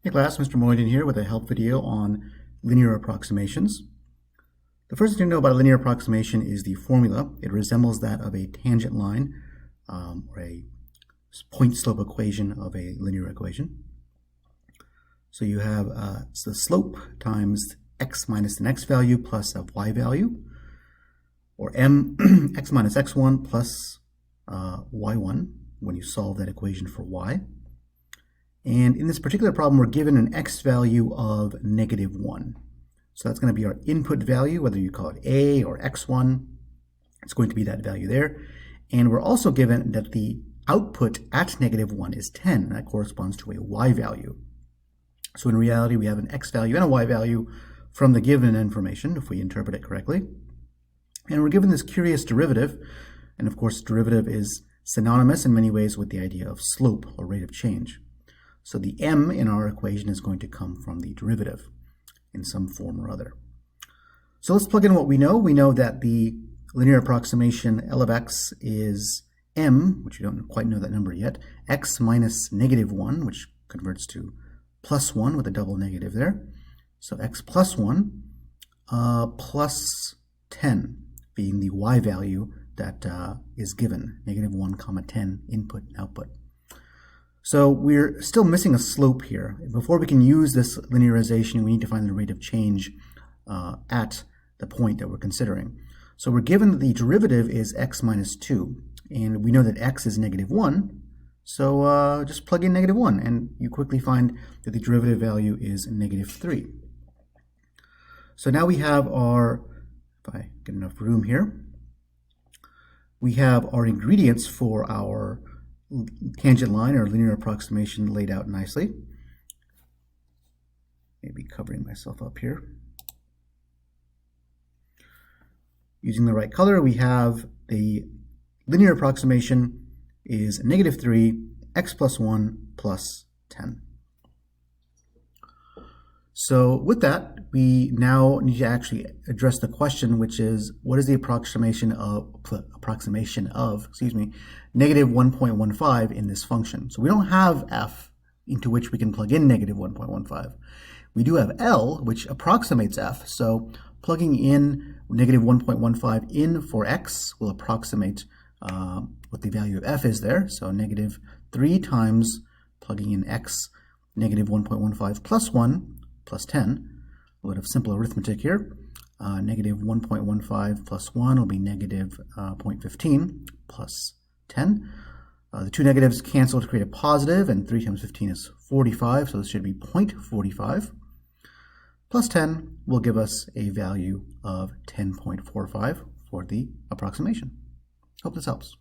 Hey class, Mr. Moynihan here with a help video on linear approximations. The first thing to know about a linear approximation is the formula. It resembles that of a tangent line or a point slope equation of a linear equation. So you have the slope times x minus an x value plus a y value, or m x minus x1 plus y1 when you solve that equation for y. And in this particular problem, we're given an x value of -1. So that's going to be our input value, whether you call it a or x1. It's going to be that value there. And we're also given that the output at -1 is 10. And that corresponds to a y value. So in reality, we have an x value and a y value from the given information, if we interpret it correctly. And we're given this curious derivative. And of course, derivative is synonymous in many ways with the idea of slope or rate of change. So the m in our equation is going to come from the derivative in some form or other. So let's plug in what we know. We know that the linear approximation L of x is m, which we don't quite know that number yet, x minus -1, which converts to +1 with a double negative there. So x plus 1 plus 10 being the y value that is given, -1, 10 input and output. So we're still missing a slope here. Before we can use this linearization, we need to find the rate of change at the point that we're considering. So we're given that the derivative is x minus 2, and we know that x is -1, so just plug in -1, and you quickly find that the derivative value is -3. So now we have our, if I get enough room here, we have our ingredients for our tangent line or linear approximation laid out nicely. Maybe covering myself up here. Using the right color, we have the linear approximation is -3, x plus 1 plus 10. So with that, we now need to actually address the question, which is, what is the approximation of -1.15 in this function? So we don't have f into which we can plug in -1.15. We do have L, which approximates f. So plugging in -1.15 in for x will approximate what the value of f is there. So -3 times plugging in x, -1.15 plus 1 plus 10. A little bit of simple arithmetic here. -1.15 plus 1 will be -0.15 plus 10. The two negatives cancel to create a positive, and 3 times 15 is 45, so this should be 0.45. Plus 10 will give us a value of 10.45 for the approximation. Hope this helps.